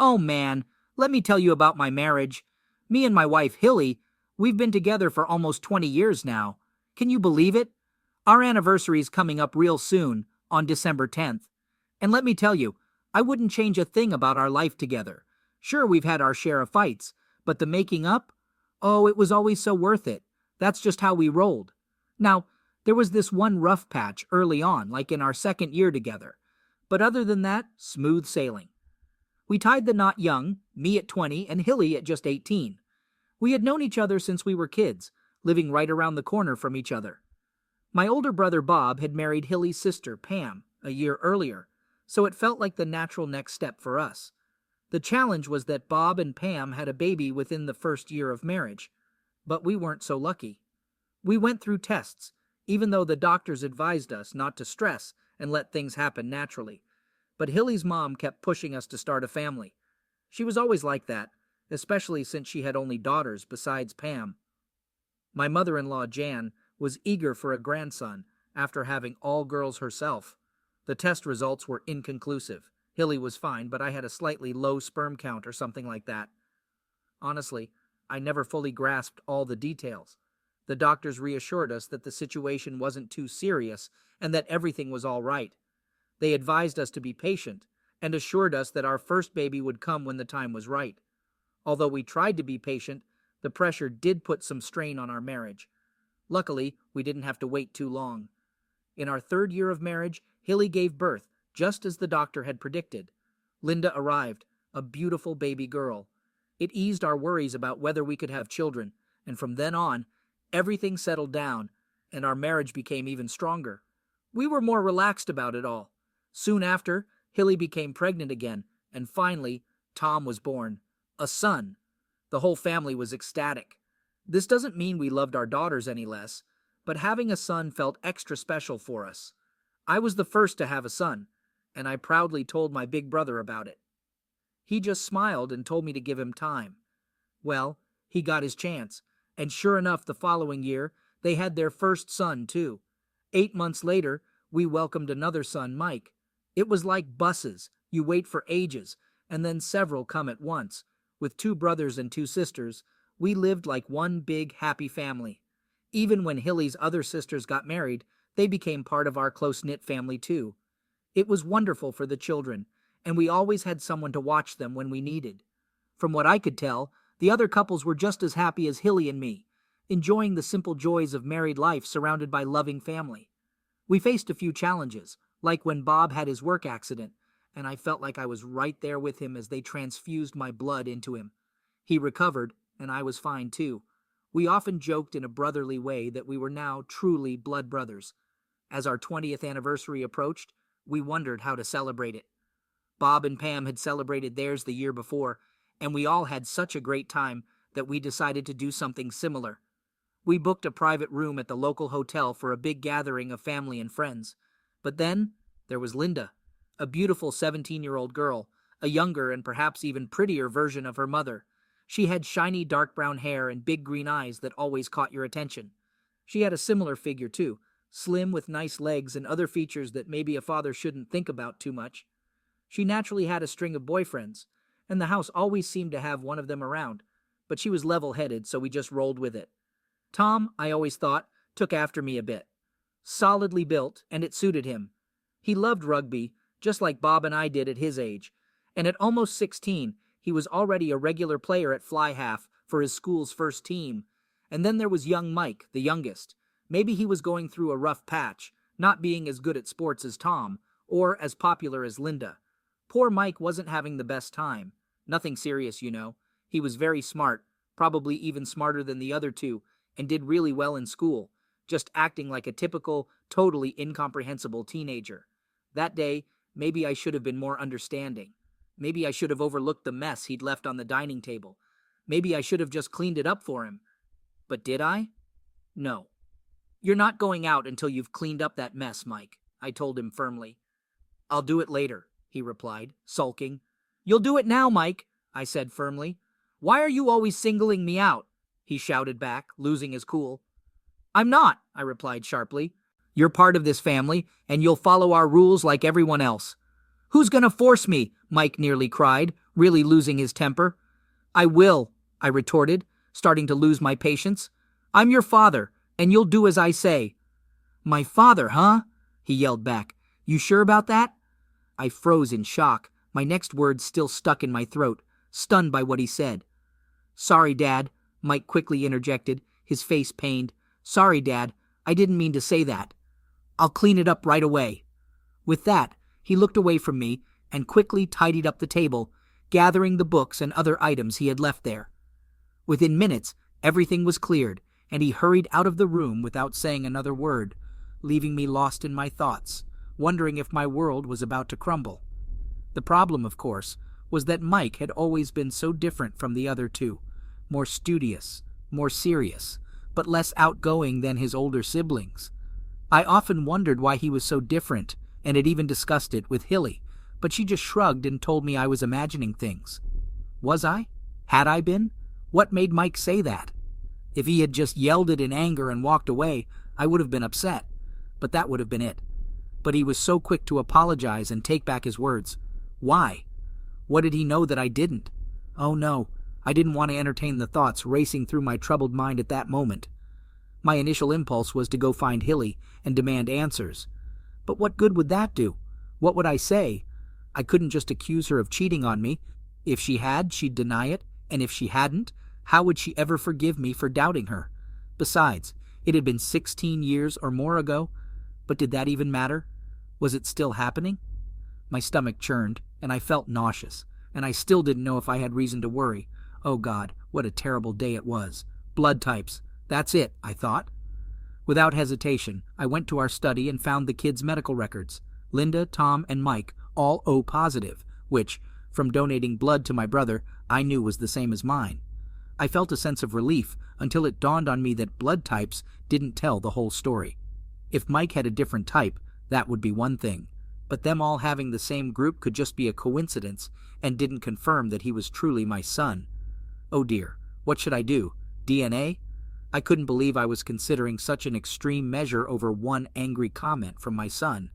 Oh man, let me tell you about my marriage. Me and my wife Hilly, we've been together for almost 20 years now. Can you believe it? Our anniversary's coming up real soon, on December 10th. And let me tell you, I wouldn't change a thing about our life together. Sure, we've had our share of fights, but the making up? Oh, it was always so worth it. That's just how we rolled. Now, there was this one rough patch early on, like in our second year together. But other than that, smooth sailing. We tied the knot young, me at 20 and Hilly at just 18. We had known each other since we were kids, living right around the corner from each other. My older brother Bob had married Hilly's sister, Pam, a year earlier, so it felt like the natural next step for us. The challenge was that Bob and Pam had a baby within the first year of marriage, but we weren't so lucky. We went through tests, even though the doctors advised us not to stress and let things happen naturally. But Hilly's mom kept pushing us to start a family. She was always like that, especially since she had only daughters besides Pam. My mother-in-law, Jan, was eager for a grandson after having all girls herself. The test results were inconclusive. Hilly was fine, but I had a slightly low sperm count or something like that. Honestly, I never fully grasped all the details. The doctors reassured us that the situation wasn't too serious and that everything was all right. They advised us to be patient and assured us that our first baby would come when the time was right. Although we tried to be patient, the pressure did put some strain on our marriage. Luckily, we didn't have to wait too long. In our third year of marriage, Hilly gave birth, just as the doctor had predicted. Linda arrived, a beautiful baby girl. It eased our worries about whether we could have children, and from then on, everything settled down, and our marriage became even stronger. We were more relaxed about it all. Soon after, Hilly became pregnant again, and finally, Tom was born. A son. The whole family was ecstatic. This doesn't mean we loved our daughters any less, but having a son felt extra special for us. I was the first to have a son, and I proudly told my big brother about it. He just smiled and told me to give him time. Well, he got his chance, and sure enough, the following year, they had their first son, too. 8 months later, we welcomed another son, Mike. It was like buses. You wait for ages, and then several come at once. With 2 brothers and 2 sisters, we lived like one big, happy family. Even when Hilly's other sisters got married, they became part of our close-knit family, too. It was wonderful for the children, and we always had someone to watch them when we needed. From what I could tell, the other couples were just as happy as Hilly and me, enjoying the simple joys of married life surrounded by loving family. We faced a few challenges, like when Bob had his work accident, and I felt like I was right there with him as they transfused my blood into him. He recovered, and I was fine too. We often joked in a brotherly way that we were now truly blood brothers. As our 20th anniversary approached, we wondered how to celebrate it. Bob and Pam had celebrated theirs the year before, and we all had such a great time that we decided to do something similar. We booked a private room at the local hotel for a big gathering of family and friends. But then, there was Linda, a beautiful 17-year-old girl, a younger and perhaps even prettier version of her mother. She had shiny dark brown hair and big green eyes that always caught your attention. She had a similar figure too, slim with nice legs and other features that maybe a father shouldn't think about too much. She naturally had a string of boyfriends, and the house always seemed to have one of them around, but she was level-headed, so we just rolled with it. Tom, I always thought, took after me a bit. Solidly built, and it suited him. He loved rugby, just like Bob and I did at his age, and at almost 16, he was already a regular player at fly half for his school's first team. And then there was young Mike, the youngest. Maybe he was going through a rough patch, not being as good at sports as Tom, or as popular as Linda. Poor Mike wasn't having the best time. Nothing serious, you know. He was very smart, probably even smarter than the other 2, and did really well in school, just acting like a typical, totally incomprehensible teenager. That day, maybe I should have been more understanding. Maybe I should have overlooked the mess he'd left on the dining table. Maybe I should have just cleaned it up for him. But did I? No. You're not going out until you've cleaned up that mess, Mike, I told him firmly. I'll do it later, he replied, sulking. You'll do it now, Mike, I said firmly. Why are you always singling me out? He shouted back, losing his cool. I'm not, I replied sharply. You're part of this family, and you'll follow our rules like everyone else. Who's gonna force me? Mike nearly cried, really losing his temper. I will, I retorted, starting to lose my patience. I'm your father, and you'll do as I say. My father, huh? He yelled back. You sure about that? I froze in shock, my next words still stuck in my throat, stunned by what he said. Sorry, Dad, Mike quickly interjected, his face pained. Sorry, Dad, I didn't mean to say that. I'll clean it up right away. With that, he looked away from me and quickly tidied up the table, gathering the books and other items he had left there. Within minutes, everything was cleared, and he hurried out of the room without saying another word, leaving me lost in my thoughts, wondering if my world was about to crumble. The problem, of course, was that Mike had always been so different from the other two, more studious, more serious, but less outgoing than his older siblings. I often wondered why he was so different, and had even discussed it with Hilly, but she just shrugged and told me I was imagining things. Was I? Had I been? What made Mike say that? If he had just yelled it in anger and walked away, I would have been upset, but that would have been it. But he was so quick to apologize and take back his words. Why? What did he know that I didn't? Oh no, I didn't want to entertain the thoughts racing through my troubled mind at that moment. My initial impulse was to go find Hilly and demand answers. But what good would that do? What would I say? I couldn't just accuse her of cheating on me. If she had, she'd deny it, and if she hadn't, how would she ever forgive me for doubting her? Besides, it had been 16 years or more ago. But did that even matter? Was it still happening? My stomach churned, and I felt nauseous, and I still didn't know if I had reason to worry. Oh God, what a terrible day it was. Blood types. That's it, I thought. Without hesitation, I went to our study and found the kids' medical records. Linda, Tom, and Mike, all O positive, which, from donating blood to my brother, I knew was the same as mine. I felt a sense of relief until it dawned on me that blood types didn't tell the whole story. If Mike had a different type, that would be one thing, but them all having the same group could just be a coincidence and didn't confirm that he was truly my son. Oh dear, what should I do? DNA? I couldn't believe I was considering such an extreme measure over one angry comment from my son.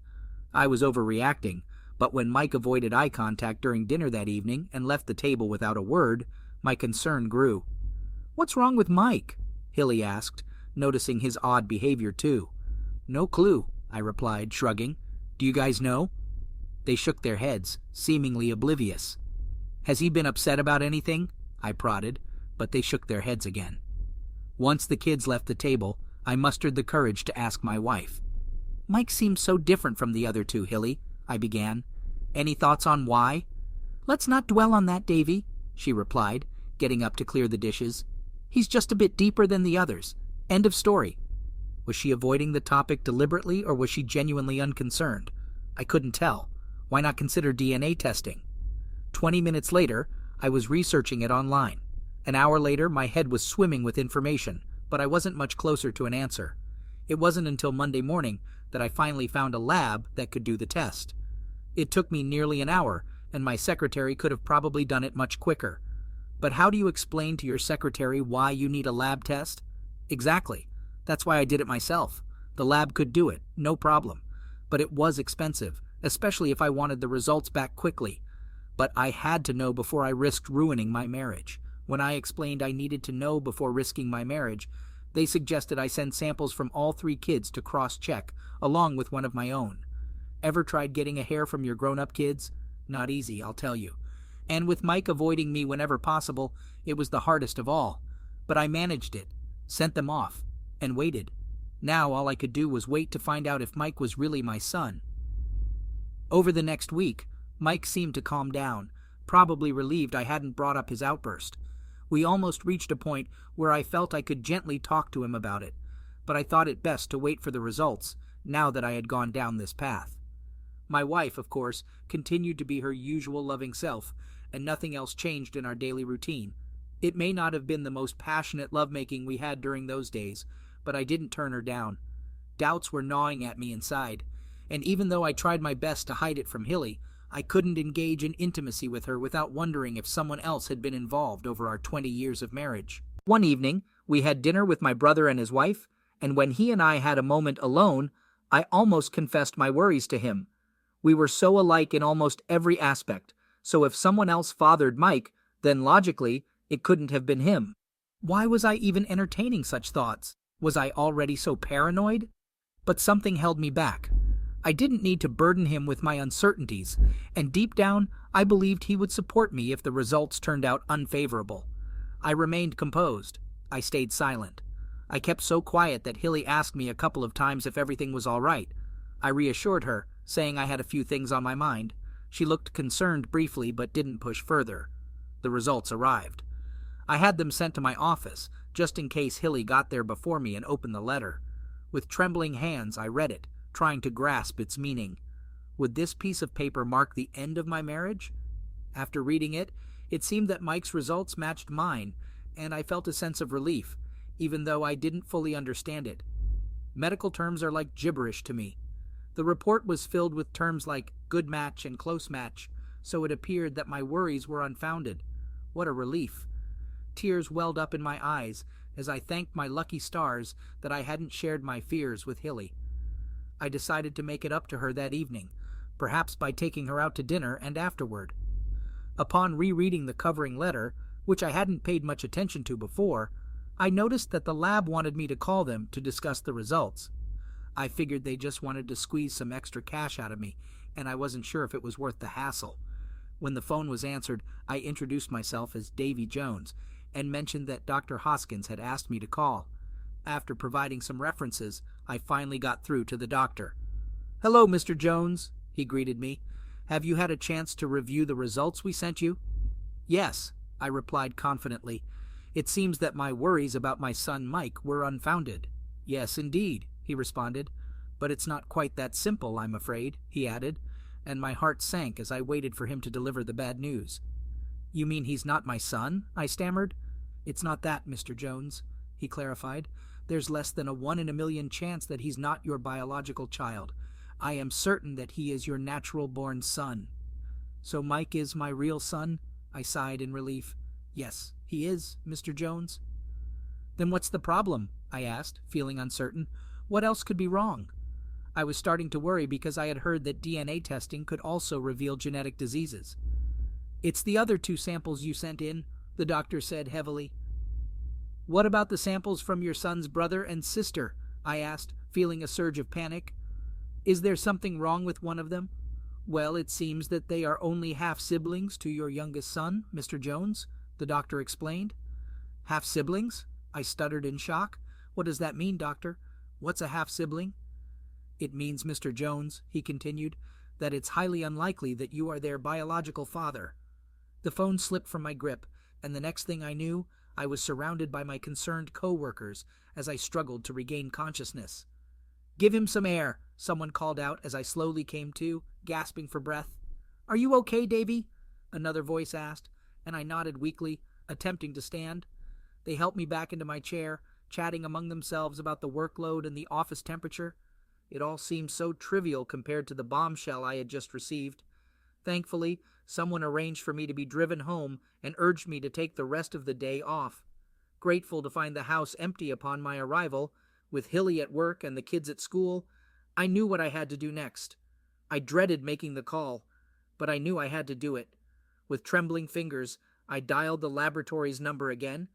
I was overreacting, but when Mike avoided eye contact during dinner that evening and left the table without a word, my concern grew. What's wrong with Mike? Hilly asked, noticing his odd behavior too. No clue, I replied, shrugging. Do you guys know? They shook their heads, seemingly oblivious. Has he been upset about anything? I prodded, but they shook their heads again. Once the kids left the table, I mustered the courage to ask my wife. Mike seems so different from the other two, Hilly, I began. Any thoughts on why? Let's not dwell on that, Davy, she replied, getting up to clear the dishes. He's just a bit deeper than the others. End of story. Was she avoiding the topic deliberately, or was she genuinely unconcerned? I couldn't tell. Why not consider DNA testing? 20 minutes later, I was researching it online. An hour later, my head was swimming with information, but I wasn't much closer to an answer. It wasn't until Monday morning that I finally found a lab that could do the test. It took me nearly an hour, and my secretary could have probably done it much quicker. But how do you explain to your secretary why you need a lab test? Exactly. That's why I did it myself. The lab could do it, no problem. But it was expensive, especially if I wanted the results back quickly. But I had to know before I risked ruining my marriage. When I explained I needed to know before risking my marriage, they suggested I send samples from all 3 kids to cross-check, along with one of my own. Ever tried getting a hair from your grown-up kids? Not easy, I'll tell you. And with Mike avoiding me whenever possible, it was the hardest of all. But I managed it, sent them off, and waited. Now all I could do was wait to find out if Mike was really my son. Over the next week, Mike seemed to calm down, probably relieved I hadn't brought up his outburst. We almost reached a point where I felt I could gently talk to him about it, but I thought it best to wait for the results, now that I had gone down this path. My wife, of course, continued to be her usual loving self, and nothing else changed in our daily routine. It may not have been the most passionate lovemaking we had during those days, but I didn't turn her down. Doubts were gnawing at me inside, and even though I tried my best to hide it from Hilly, I couldn't engage in intimacy with her without wondering if someone else had been involved over our 20 years of marriage. One evening, we had dinner with my brother and his wife, and when he and I had a moment alone, I almost confessed my worries to him. We were so alike in almost every aspect, So if someone else fathered Mike, then logically, it couldn't have been him. Why was I even entertaining such thoughts? Was I already so paranoid? But something held me back. I didn't need to burden him with my uncertainties, and deep down, I believed he would support me if the results turned out unfavorable. I remained composed. I stayed silent. I kept so quiet that Hilly asked me a couple of times if everything was all right. I reassured her, saying I had a few things on my mind. She looked concerned briefly but didn't push further. The results arrived. I had them sent to my office, just in case Hilly got there before me and opened the letter. With trembling hands, I read it, trying to grasp its meaning. Would this piece of paper mark the end of my marriage? After reading it, it seemed that Mike's results matched mine, and I felt a sense of relief, even though I didn't fully understand it. Medical terms are like gibberish to me. The report was filled with terms like good match and close match, so it appeared that my worries were unfounded. What a relief. Tears welled up in my eyes as I thanked my lucky stars that I hadn't shared my fears with Hilly. I decided to make it up to her that evening, perhaps by taking her out to dinner and afterward. Upon rereading the covering letter, which I hadn't paid much attention to before, I noticed that the lab wanted me to call them to discuss the results. I figured they just wanted to squeeze some extra cash out of me, and I wasn't sure if it was worth the hassle. When the phone was answered, I introduced myself as Davy Jones and mentioned that Dr. Hoskins had asked me to call. After providing some references, I finally got through to the doctor. "Hello, Mr. Jones," he greeted me. "Have you had a chance to review the results we sent you?" "Yes," I replied confidently. It seems that my worries about my son Mike were unfounded. "Yes, indeed," he responded. "But it's not quite that simple, I'm afraid," he added, and my heart sank as I waited for him to deliver the bad news. "You mean he's not my son?" I stammered. "It's not that, Mr. Jones," he clarified. "There's less than a 1 in a million chance that he's not your biological child. I am certain that he is your natural-born son." "So Mike is my real son?" I sighed in relief. "Yes, he is, Mr. Jones." "Then what's the problem?" I asked, feeling uncertain. What else could be wrong? I was starting to worry because I had heard that DNA testing could also reveal genetic diseases. "It's the other 2 samples you sent in," the doctor said heavily. "What about the samples from your son's brother and sister?" I asked, feeling a surge of panic. "Is there something wrong with one of them?" "Well, it seems that they are only half-siblings to your youngest son, Mr. Jones," the doctor explained. "Half-siblings?" I stuttered in shock. "What does that mean, doctor? What's a half-sibling?" "It means, Mr. Jones," he continued, "that it's highly unlikely that you are their biological father." The phone slipped from my grip, and the next thing I knew, I was surrounded by my concerned co-workers as I struggled to regain consciousness. "Give him some air," someone called out as I slowly came to, gasping for breath. "Are you okay, Davy?" another voice asked, and I nodded weakly, attempting to stand. They helped me back into my chair, chatting among themselves about the workload and the office temperature. It all seemed so trivial compared to the bombshell I had just received. Thankfully, someone arranged for me to be driven home and urged me to take the rest of the day off. Grateful to find the house empty upon my arrival, with Hilly at work and the kids at school, I knew what I had to do next. I dreaded making the call, but I knew I had to do it. With trembling fingers, I dialed the laboratory's number again,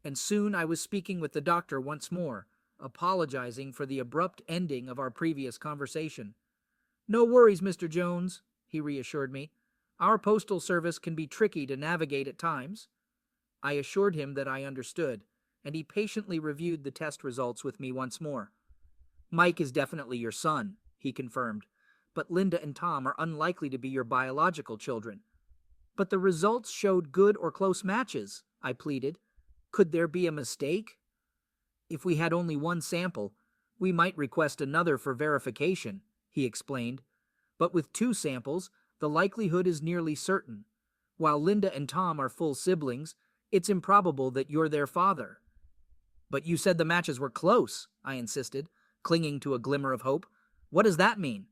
and soon I was speaking with the doctor once more, apologizing for the abrupt ending of our previous conversation. "No worries, Mr. Jones," he reassured me. "Our postal service can be tricky to navigate at times." I assured him that I understood, and he patiently reviewed the test results with me once more. "Mike is definitely your son," he confirmed, "but Linda and Tom are unlikely to be your biological children." "But the results showed good or close matches," I pleaded. "Could there be a mistake?" "If we had only one sample, we might request another for verification," he explained. "But with 2 samples, the likelihood is nearly certain. While Linda and Tom are full siblings, it's improbable that you're their father." "But you said the matches were close," I insisted, clinging to a glimmer of hope. "What does that mean?"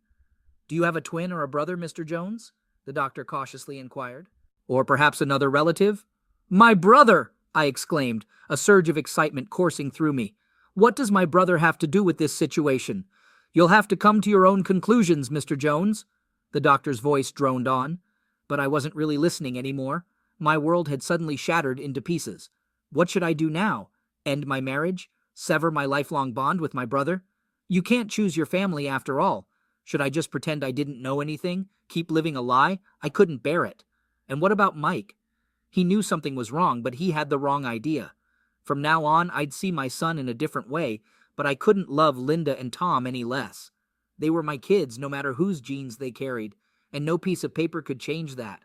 "Do you have a twin or a brother, Mr. Jones?" the doctor cautiously inquired. "Or perhaps another relative?" "My brother!" I exclaimed, a surge of excitement coursing through me. "What does my brother have to do with this situation?" "You'll have to come to your own conclusions, Mr. Jones," the doctor's voice droned on. But I wasn't really listening anymore. My world had suddenly shattered into pieces. What should I do now? End my marriage? Sever my lifelong bond with my brother? You can't choose your family after all. Should I just pretend I didn't know anything? Keep living a lie? I couldn't bear it. And what about Mike? He knew something was wrong, but he had the wrong idea. From now on, I'd see my son in a different way, but I couldn't love Linda and Tom any less. They were my kids, no matter whose genes they carried, and no piece of paper could change that.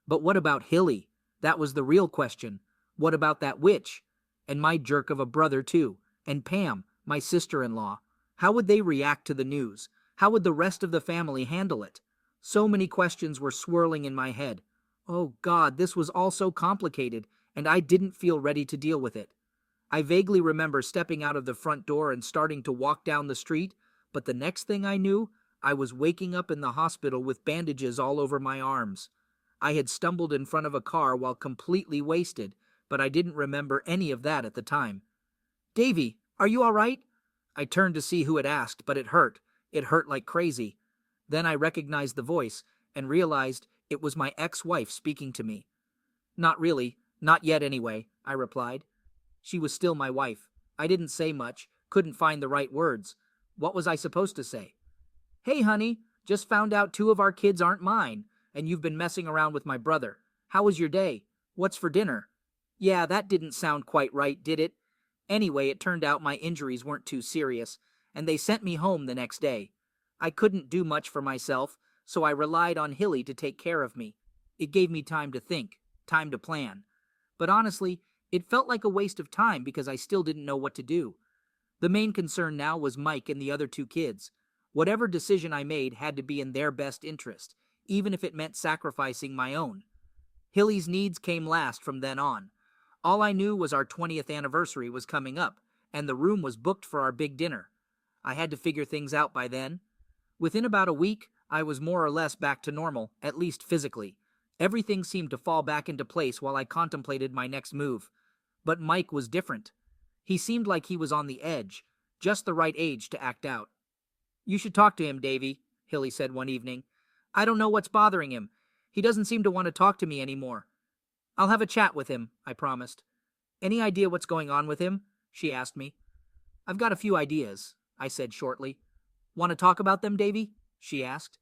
But what about Hilly? That was the real question. What about that witch? And my jerk of a brother, too. And Pam, my sister-in-law. How would they react to the news? How would the rest of the family handle it? So many questions were swirling in my head. Oh God, this was all so complicated, and I didn't feel ready to deal with it. I vaguely remember stepping out of the front door and starting to walk down the street, but the next thing I knew, I was waking up in the hospital with bandages all over my arms. I had stumbled in front of a car while completely wasted, but I didn't remember any of that at the time. Davy, are you all right? I turned to see who had asked, but it hurt. It hurt like crazy. Then I recognized the voice and realized it was my ex-wife speaking to me. Not really, not yet anyway, I replied. She was still my wife. I didn't say much, couldn't find the right words. What was I supposed to say? Hey, honey, just found out 2 of our kids aren't mine, and you've been messing around with my brother. How was your day? What's for dinner? Yeah, that didn't sound quite right, did it? Anyway, it turned out my injuries weren't too serious, and they sent me home the next day. I couldn't do much for myself, so I relied on Hilly to take care of me. It gave me time to think, time to plan. But honestly, it felt like a waste of time because I still didn't know what to do. The main concern now was Mike and the other 2 kids. Whatever decision I made had to be in their best interest, even if it meant sacrificing my own. Hilly's needs came last from then on. All I knew was our 20th anniversary was coming up, and the room was booked for our big dinner. I had to figure things out by then. Within about a week, I was more or less back to normal, at least physically. Everything seemed to fall back into place while I contemplated my next move. But Mike was different. He seemed like he was on the edge, just the right age to act out. You should talk to him, Davy, Hilly said one evening. I don't know what's bothering him. He doesn't seem to want to talk to me anymore. I'll have a chat with him, I promised. Any idea what's going on with him? She asked me. I've got a few ideas, I said shortly. Want to talk about them, Davy? She asked.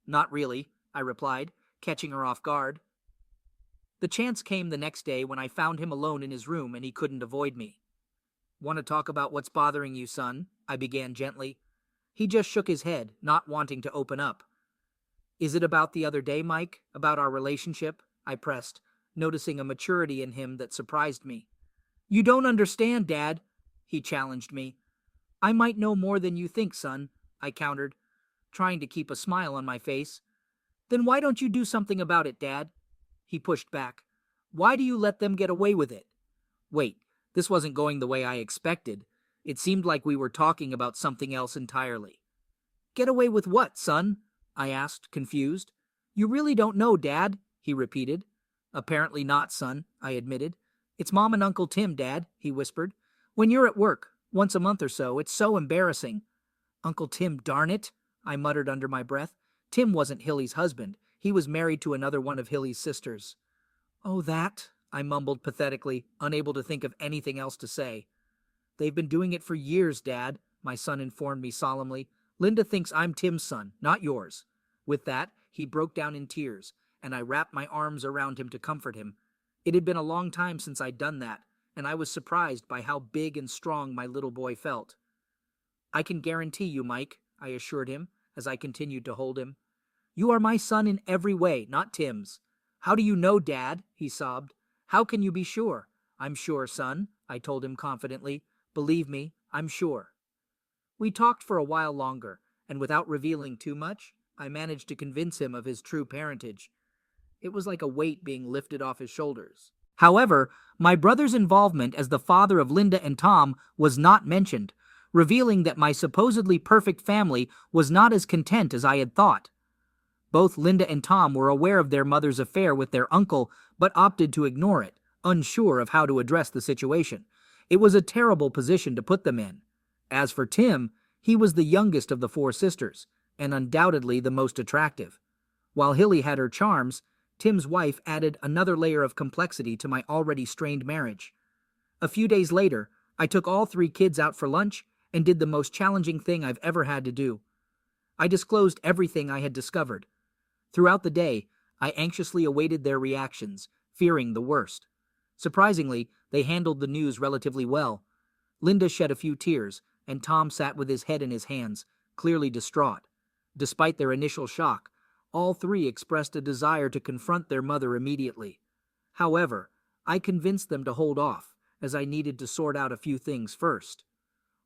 Not really, I replied, catching her off guard. The chance came the next day when I found him alone in his room and he couldn't avoid me. Want to talk about what's bothering you, son? I began gently. He just shook his head, not wanting to open up. Is it about the other day, Mike? About our relationship? I pressed, noticing a maturity in him that surprised me. You don't understand, Dad, he challenged me. I might know more than you think, son, I countered, trying to keep a smile on my face. Then why don't you do something about it, Dad? He pushed back. Why do you let them get away with it? Wait, this wasn't going the way I expected. It seemed like we were talking about something else entirely. Get away with what, son? I asked, confused. You really don't know, Dad, he repeated. Apparently not, son, I admitted. It's Mom and Uncle Tim, Dad, he whispered. When you're at work, once a month or so, it's so embarrassing. Uncle Tim, darn it, I muttered under my breath. Tim wasn't Hilly's husband. He was married to another one of Hilly's sisters. Oh, that, I mumbled pathetically, unable to think of anything else to say. They've been doing it for years, Dad, my son informed me solemnly. Linda thinks I'm Tim's son, not yours. With that, he broke down in tears, and I wrapped my arms around him to comfort him. It had been a long time since I'd done that, and I was surprised by how big and strong my little boy felt. I can guarantee you, Mike, I assured him, as I continued to hold him. You are my son in every way, not Tim's. How do you know, Dad? He sobbed. How can you be sure? I'm sure, son, I told him confidently. Believe me, I'm sure. We talked for a while longer, and without revealing too much, I managed to convince him of his true parentage. It was like a weight being lifted off his shoulders. However, my brother's involvement as the father of Linda and Tom was not mentioned, revealing that my supposedly perfect family was not as content as I had thought. Both Linda and Tom were aware of their mother's affair with their uncle, but opted to ignore it, unsure of how to address the situation. It was a terrible position to put them in. As for Tim, he was the youngest of the 4 sisters, and undoubtedly the most attractive. While Hilly had her charms, Tim's wife added another layer of complexity to my already strained marriage. A few days later, I took all 3 kids out for lunch and did the most challenging thing I've ever had to do. I disclosed everything I had discovered. Throughout the day, I anxiously awaited their reactions, fearing the worst. Surprisingly, they handled the news relatively well. Linda shed a few tears, and Tom sat with his head in his hands, clearly distraught. Despite their initial shock, all 3 expressed a desire to confront their mother immediately. However, I convinced them to hold off, as I needed to sort out a few things first.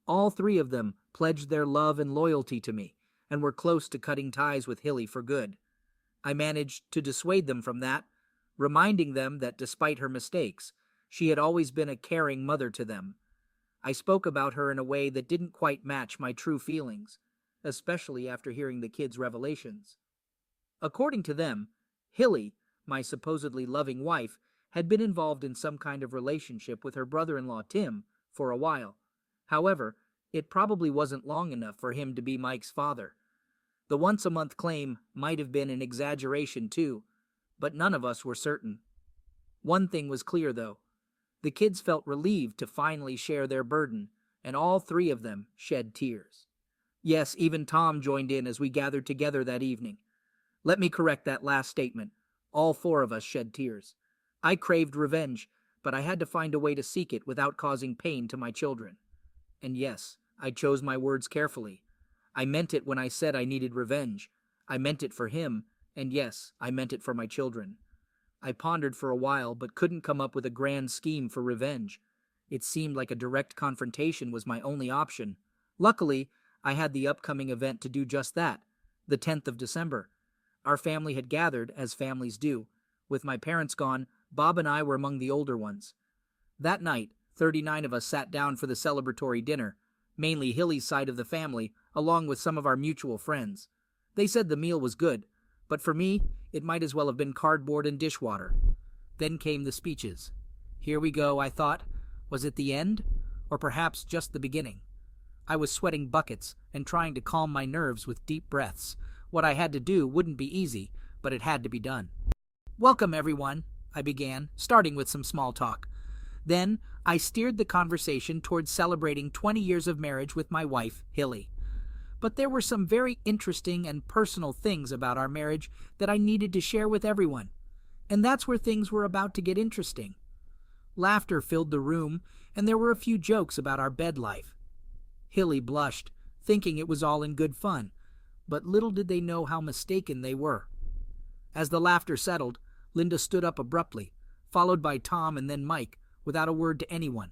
All 3 of them pledged their love and loyalty to me, and were close to cutting ties with Hilly for good. I managed to dissuade them from that, reminding them that despite her mistakes, she had always been a caring mother to them. I spoke about her in a way that didn't quite match my true feelings, especially after hearing the kids' revelations. According to them, Hilly, my supposedly loving wife, had been involved in some kind of relationship with her brother-in-law Tim for a while. However, it probably wasn't long enough for him to be Mike's father. The once-a-month claim might have been an exaggeration too, but none of us were certain. One thing was clear, though. The kids felt relieved to finally share their burden, and all 3 of them shed tears. Yes, even Tom joined in as we gathered together that evening. Let me correct that last statement. All 4 of us shed tears. I craved revenge, but I had to find a way to seek it without causing pain to my children. And yes, I chose my words carefully. I meant it when I said I needed revenge. I meant it for him, and yes, I meant it for my children. I pondered for a while, but couldn't come up with a grand scheme for revenge. It seemed like a direct confrontation was my only option. Luckily, I had the upcoming event to do just that, the 10th of December. Our family had gathered, as families do. With my parents gone, Bob and I were among the older ones. That night, 39 of us sat down for the celebratory dinner, mainly Hilly's side of the family, along with some of our mutual friends. They said the meal was good, but for me, it might as well have been cardboard and dishwater. Then came the speeches. Here we go, I thought. Was it the end? Or perhaps just the beginning? I was sweating buckets and trying to calm my nerves with deep breaths. What I had to do wouldn't be easy, but it had to be done. Welcome, everyone, I began, starting with some small talk. Then, I steered the conversation towards celebrating 20 years of marriage with my wife, Hilly. But there were some very interesting and personal things about our marriage that I needed to share with everyone. And that's where things were about to get interesting. Laughter filled the room, and there were a few jokes about our bed life. Hilly blushed, thinking it was all in good fun, but little did they know how mistaken they were. As the laughter settled, Linda stood up abruptly, followed by Tom and then Mike, without a word to anyone.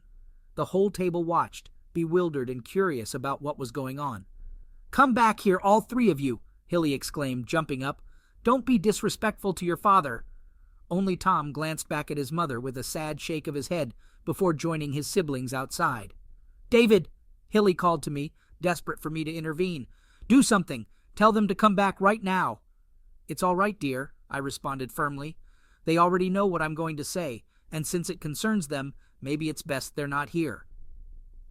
The whole table watched, bewildered and curious about what was going on. "Come back here, all 3 of you," Hilly exclaimed, jumping up. "Don't be disrespectful to your father." Only Tom glanced back at his mother with a sad shake of his head before joining his siblings outside. "David," Hilly called to me, desperate for me to intervene. "Do something. Tell them to come back right now." "It's all right, dear," I responded firmly. "They already know what I'm going to say, and since it concerns them, maybe it's best they're not here."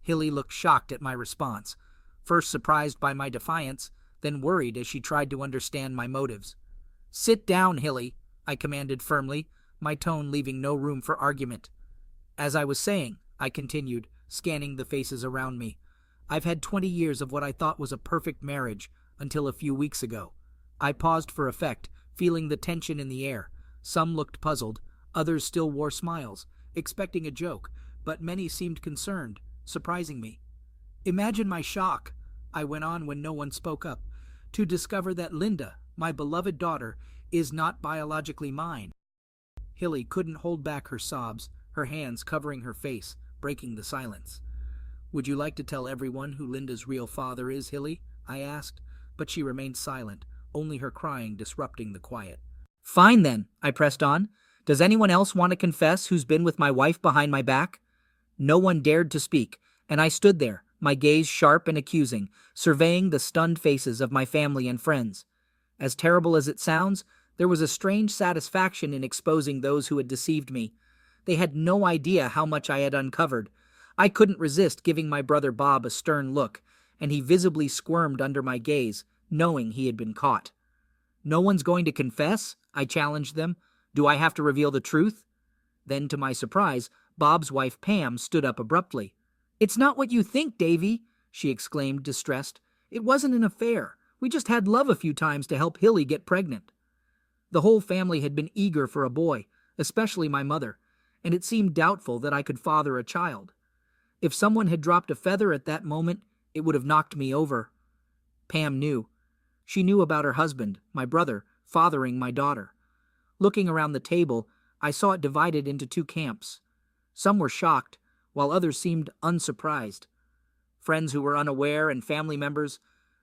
Hilly looked shocked at my response, first surprised by my defiance, then worried as she tried to understand my motives. "Sit down, Hilly," I commanded firmly, my tone leaving no room for argument. "As I was saying," I continued, scanning the faces around me, "I've had 20 years of what I thought was a perfect marriage until a few weeks ago." I paused for effect, feeling the tension in the air. Some looked puzzled, others still wore smiles, expecting a joke, but many seemed concerned, surprising me. "Imagine my shock," I went on when no one spoke up, "to discover that Linda, my beloved daughter, is not biologically mine." Hilly couldn't hold back her sobs, her hands covering her face, breaking the silence. "Would you like to tell everyone who Linda's real father is, Hilly?" I asked, but she remained silent, only her crying disrupting the quiet. "Fine then," I pressed on. "Does anyone else want to confess who's been with my wife behind my back?" No one dared to speak, and I stood there, my gaze sharp and accusing, surveying the stunned faces of my family and friends. As terrible as it sounds, there was a strange satisfaction in exposing those who had deceived me. They had no idea how much I had uncovered. I couldn't resist giving my brother Bob a stern look, and he visibly squirmed under my gaze, knowing he had been caught. "No one's going to confess?" I challenged them. Do I have to reveal the truth? Then, to my surprise, Bob's wife Pam stood up abruptly. It's not what you think, Davy, she exclaimed, distressed. It wasn't an affair. We just had love a few times to help Hilly get pregnant. The whole family had been eager for a boy, especially my mother, and it seemed doubtful that I could father a child. If someone had dropped a feather at that moment, it would have knocked me over. Pam knew. She knew about her husband, my brother, fathering my daughter. Looking around the table, I saw it divided into two camps. Some were shocked, while others seemed unsurprised. Friends who were unaware and family members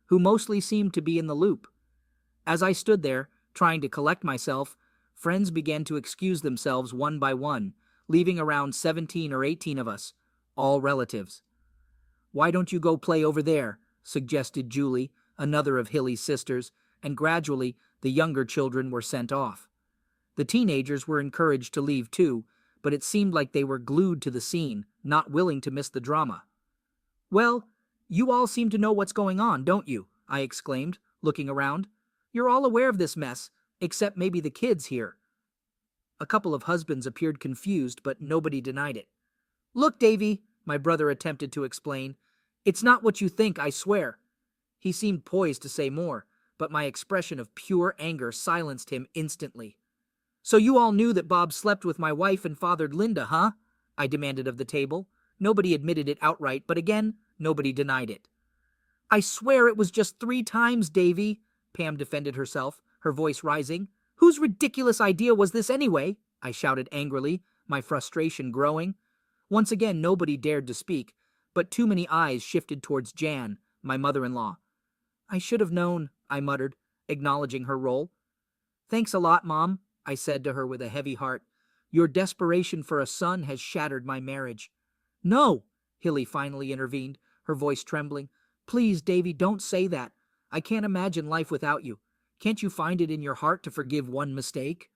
who mostly seemed to be in the loop. As I stood there, trying to collect myself, friends began to excuse themselves one by one, leaving around 17 or 18 of us, all relatives. Why don't you go play over there, suggested Julie, another of Hilly's sisters, and gradually the younger children were sent off. The teenagers were encouraged to leave too, but it seemed like they were glued to the scene, not willing to miss the drama. Well, you all seem to know what's going on, don't you? I exclaimed, looking around. You're all aware of this mess, except maybe the kids here. A couple of husbands appeared confused, but nobody denied it. Look, Davy, my brother attempted to explain. It's not what you think, I swear. He seemed poised to say more, but my expression of pure anger silenced him instantly. So you all knew that Bob slept with my wife and fathered Linda, huh? I demanded of the table. Nobody admitted it outright, but again, nobody denied it. I swear it was just 3 times, Davy, Pam defended herself, her voice rising. Whose ridiculous idea was this anyway? I shouted angrily, my frustration growing. Once again, nobody dared to speak, but too many eyes shifted towards Jan, my mother-in-law. I should have known, I muttered, acknowledging her role. Thanks a lot, Mom, I said to her with a heavy heart. Your desperation for a son has shattered my marriage. No, Hilly finally intervened, her voice trembling. Please, Davy, don't say that. I can't imagine life without you. Can't you find it in your heart to forgive one mistake?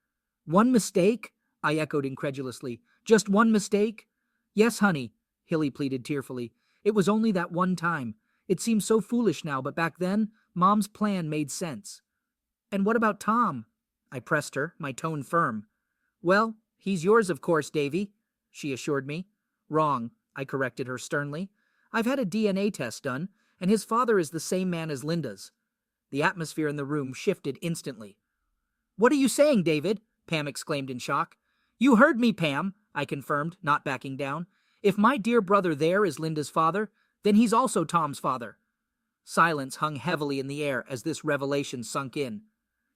One mistake? I echoed incredulously. Just one mistake? Yes, honey, Hilly pleaded tearfully. It was only that one time. It seems so foolish now, but back then, Mom's plan made sense. And what about Tom? I pressed her, my tone firm. Well, he's yours, of course, Davy, she assured me. Wrong, I corrected her sternly. I've had a DNA test done, and his father is the same man as Linda's. The atmosphere in the room shifted instantly. What are you saying, David? Pam exclaimed in shock. You heard me, Pam, I confirmed, not backing down. If my dear brother there is Linda's father, then he's also Tom's father. Silence hung heavily in the air as this revelation sunk in.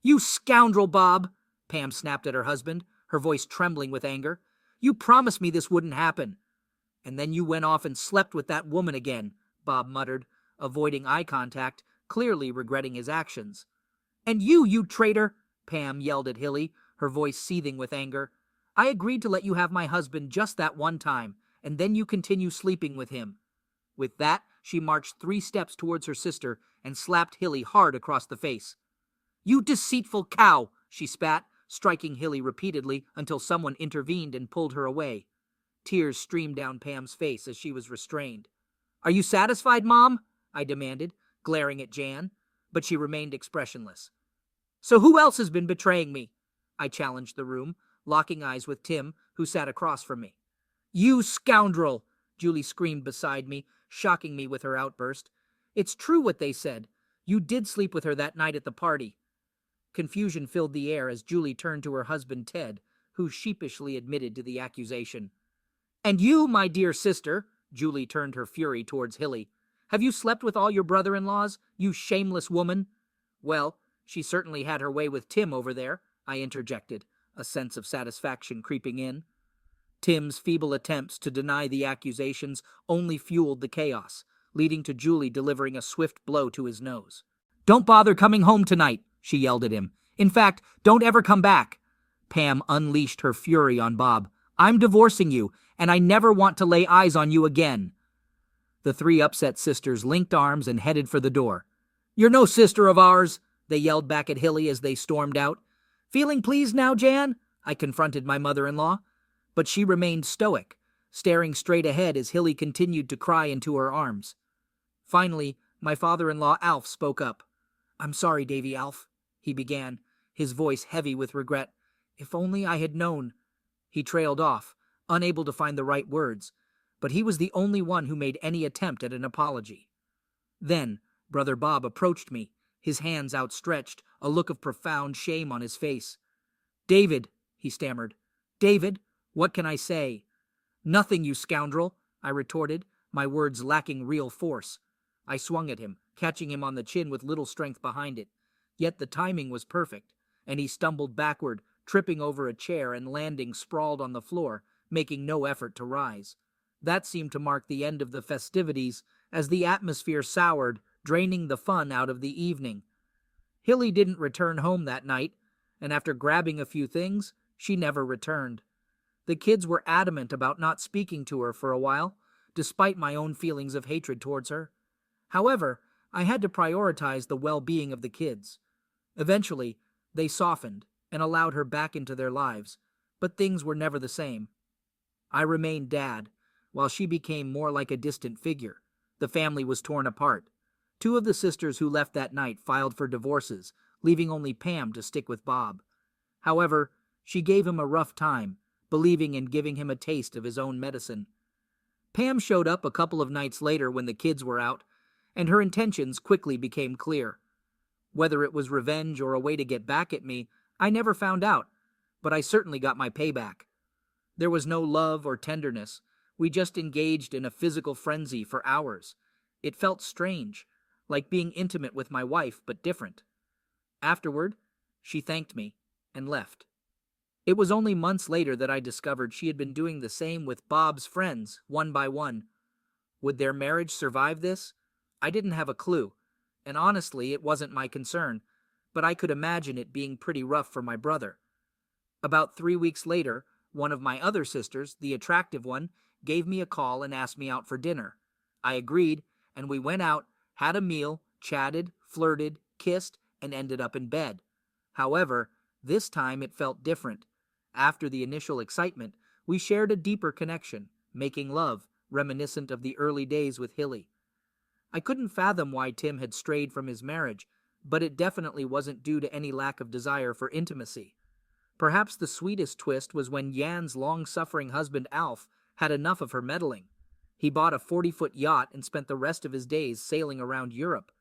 You scoundrel, Bob, Pam snapped at her husband, her voice trembling with anger. You promised me this wouldn't happen. And then you went off and slept with that woman again, Bob muttered, avoiding eye contact, clearly regretting his actions. And you traitor, Pam yelled at Hilly, her voice seething with anger. I agreed to let you have my husband just that one time, and then you continue sleeping with him. With that, she marched 3 steps towards her sister and slapped Hilly hard across the face. You deceitful cow, she spat, striking Hilly repeatedly until someone intervened and pulled her away. Tears streamed down Pam's face as she was restrained. Are you satisfied, Mom? I demanded, glaring at Jan, but she remained expressionless. So who else has been betraying me? I challenged the room, locking eyes with Tim, who sat across from me. You scoundrel! Julie screamed beside me, shocking me with her outburst. It's true what they said. You did sleep with her that night at the party. Confusion filled the air as Julie turned to her husband Ted, who sheepishly admitted to the accusation. And you, my dear sister, Julie turned her fury towards Hilly, have you slept with all your brother-in-laws, you shameless woman? Well, she certainly had her way with Tim over there, I interjected, a sense of satisfaction creeping in. Tim's feeble attempts to deny the accusations only fueled the chaos, leading to Julie delivering a swift blow to his nose. Don't bother coming home tonight, she yelled at him. In fact, don't ever come back. Pam unleashed her fury on Bob. I'm divorcing you, and I never want to lay eyes on you again. The 3 upset sisters linked arms and headed for the door. You're no sister of ours, they yelled back at Hilly as they stormed out. Feeling pleased now, Jan? I confronted my mother-in-law. But she remained stoic, staring straight ahead as Hilly continued to cry into her arms. Finally, my father-in-law Alf spoke up. I'm sorry, Davy, Alf, he began, his voice heavy with regret. If only I had known. He trailed off, unable to find the right words, but he was the only one who made any attempt at an apology. Then, Brother Bob approached me, his hands outstretched, a look of profound shame on his face. "David," he stammered. "David, what can I say?" "Nothing, you scoundrel," I retorted, my words lacking real force. I swung at him, catching him on the chin with little strength behind it. Yet the timing was perfect, and he stumbled backward, tripping over a chair and landing sprawled on the floor, making no effort to rise. That seemed to mark the end of the festivities, as the atmosphere soured, draining the fun out of the evening. Hilly didn't return home that night, and after grabbing a few things, she never returned. The kids were adamant about not speaking to her for a while, despite my own feelings of hatred towards her. However, I had to prioritize the well-being of the kids. Eventually, they softened and allowed her back into their lives, but things were never the same. I remained dad, while she became more like a distant figure. The family was torn apart. Two of the sisters who left that night filed for divorces, leaving only Pam to stick with Bob. However, she gave him a rough time, believing in giving him a taste of his own medicine. Pam showed up a couple of nights later when the kids were out, and her intentions quickly became clear. Whether it was revenge or a way to get back at me, I never found out, but I certainly got my payback. There was no love or tenderness. We just engaged in a physical frenzy for hours. It felt strange, like being intimate with my wife, but different. Afterward, she thanked me and left. It was only months later that I discovered she had been doing the same with Bob's friends, one by one. Would their marriage survive this? I didn't have a clue, and honestly, it wasn't my concern, but I could imagine it being pretty rough for my brother. About 3 weeks later, one of my other sisters, the attractive one, gave me a call and asked me out for dinner. I agreed, and we went out, had a meal, chatted, flirted, kissed, and ended up in bed. However, this time it felt different. After the initial excitement, we shared a deeper connection, making love, reminiscent of the early days with Hilly. I couldn't fathom why Tim had strayed from his marriage, but it definitely wasn't due to any lack of desire for intimacy. Perhaps the sweetest twist was when Jan's long-suffering husband Alf had enough of her meddling. He bought a 40-foot yacht and spent the rest of his days sailing around Europe.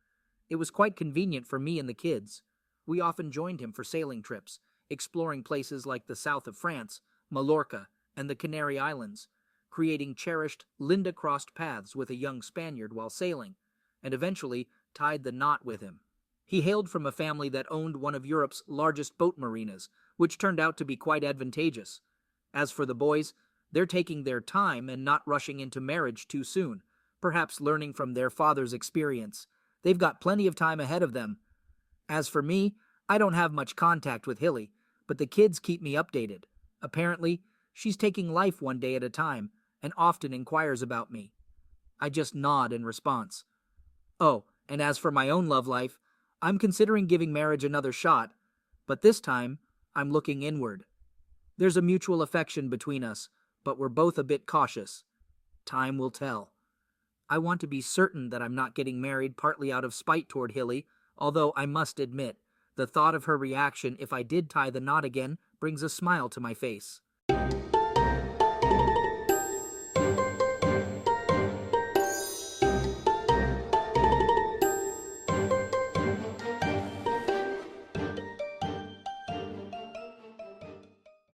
It was quite convenient for me and the kids. We often joined him for sailing trips, exploring places like the south of France, Mallorca, and the Canary Islands, creating cherished Linda-crossed paths with a young Spaniard while sailing, and eventually tied the knot with him. He hailed from a family that owned one of Europe's largest boat marinas, which turned out to be quite advantageous. As for the boys, they're taking their time and not rushing into marriage too soon, perhaps learning from their father's experience. They've got plenty of time ahead of them. As for me, I don't have much contact with Hilly, but the kids keep me updated. Apparently, she's taking life one day at a time and often inquires about me. I just nod in response. Oh, and as for my own love life, I'm considering giving marriage another shot, but this time, I'm looking inward. There's a mutual affection between us, but we're both a bit cautious. Time will tell. I want to be certain that I'm not getting married partly out of spite toward Hilly, although I must admit, the thought of her reaction if I did tie the knot again brings a smile to my face.